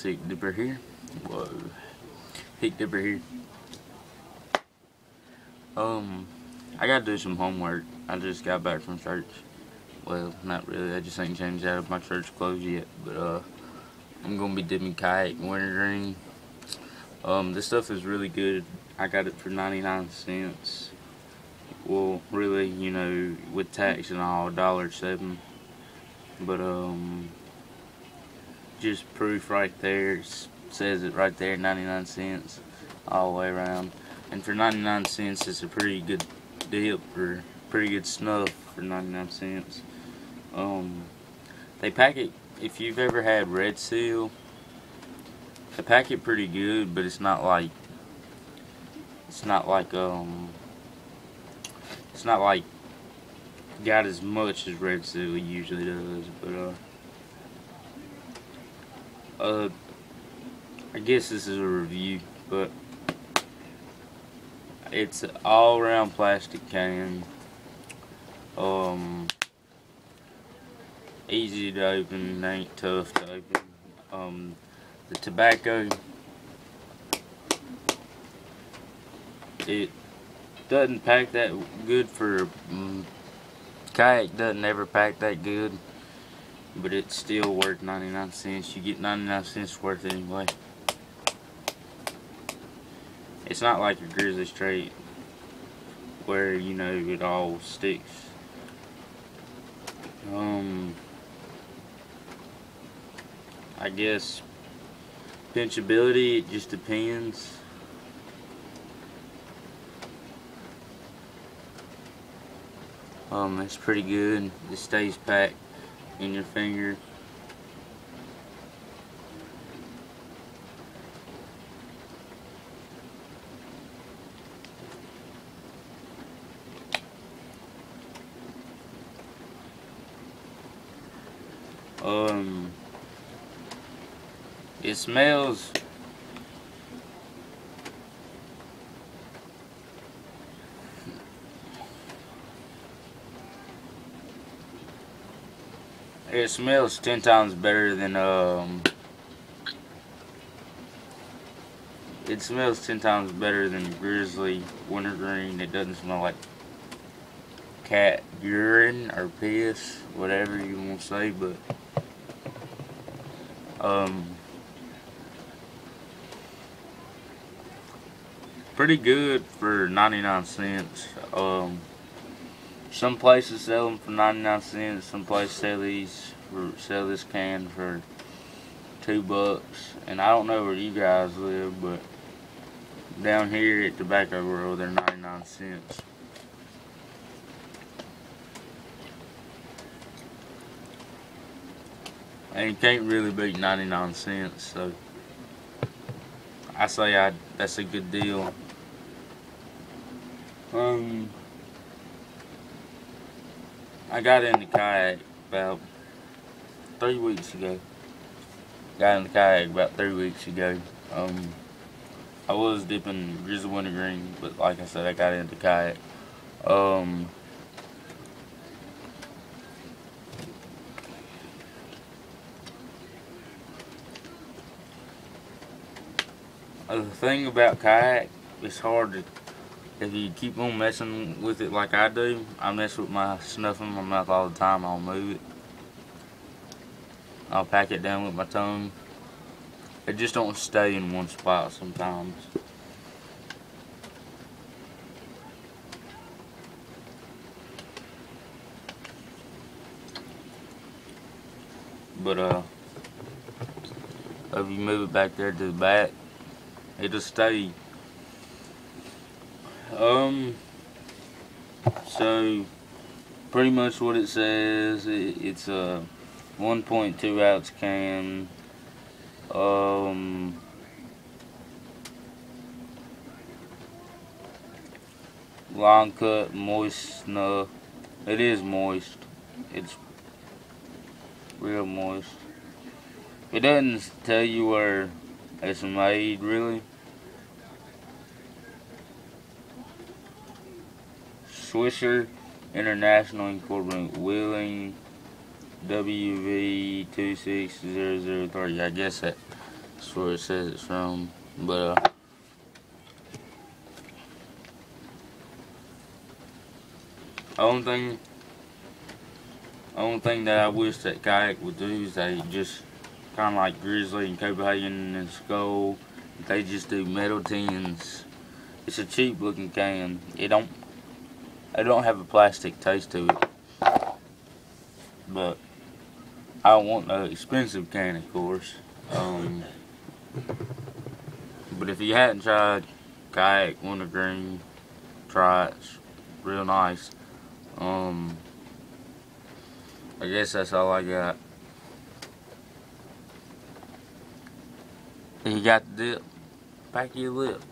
Hick Dipper here. Whoa. Hick Dipper here. I gotta do some homework. I just got back from church. Well, not really. I just ain't changed out of my church clothes yet. But, I'm gonna be dipping Kayak wintergreen. This stuff is really good. I got it for 99 cents. Well, really, you know, with tax and all, $1.07. But, just proof right there. It says it right there, 99 cents all the way around. And for 99 cents, it's a pretty good dip or pretty good snuff for 99 cents. They pack it, if you've ever had Red Seal, they pack it pretty good, but it's not like got as much as Red Seal usually does. But I guess this is a review, but it's an all around plastic can. Easy to open, ain't tough to open. The tobacco, it doesn't pack that good for Kayak doesn't ever pack that good, but it's still worth 99 cents. You get 99 cents worth anyway. It's not like a Grizzly Straight where, you know, it all sticks. I guess pinchability, it just depends. It's pretty good. It stays packed in your finger. It smells it smells 10 times better than it smells 10 times better than Grizzly wintergreen. It doesn't smell like cat urine or piss, whatever you want to say, but pretty good for 99 cents. Some places sell them for 99 cents. Some places sell this can for $2. And I don't know where you guys live, but down here at Tobacco World, they're 99 cents. And you can't really beat 99 cents, so I say that's a good deal. I got into Kayak about 3 weeks ago. Got into Kayak about 3 weeks ago. I was dipping Grizzly wintergreen, but like I said, I got into Kayak. The thing about Kayak, it's hard to, if you keep on messing with it like I do. I mess with my snuff in my mouth all the time. I'll move it. I'll pack it down with my tongue. It just don't stay in one spot sometimes. But if you move it back there to the back, it'll stay. So pretty much what it says, it's a 1.2 ounce can. Long cut, moist snuff. It is moist. It's real moist. It doesn't tell you where it's made, really. Swisher International Incorporated, Wheeling, WV26003. I guess That's where it says it's from. But the only thing that I wish that Kayak would do is they just kind of like Grizzly and Copenhagen and Skull. They just do metal tins. It's a cheap looking can. It don't have a plastic taste to it. But I don't want no expensive can, of course. But if you hadn't tried Kayak wintergreen, try it. It's real nice. I guess that's all I got. You got the dip. Back of your lip.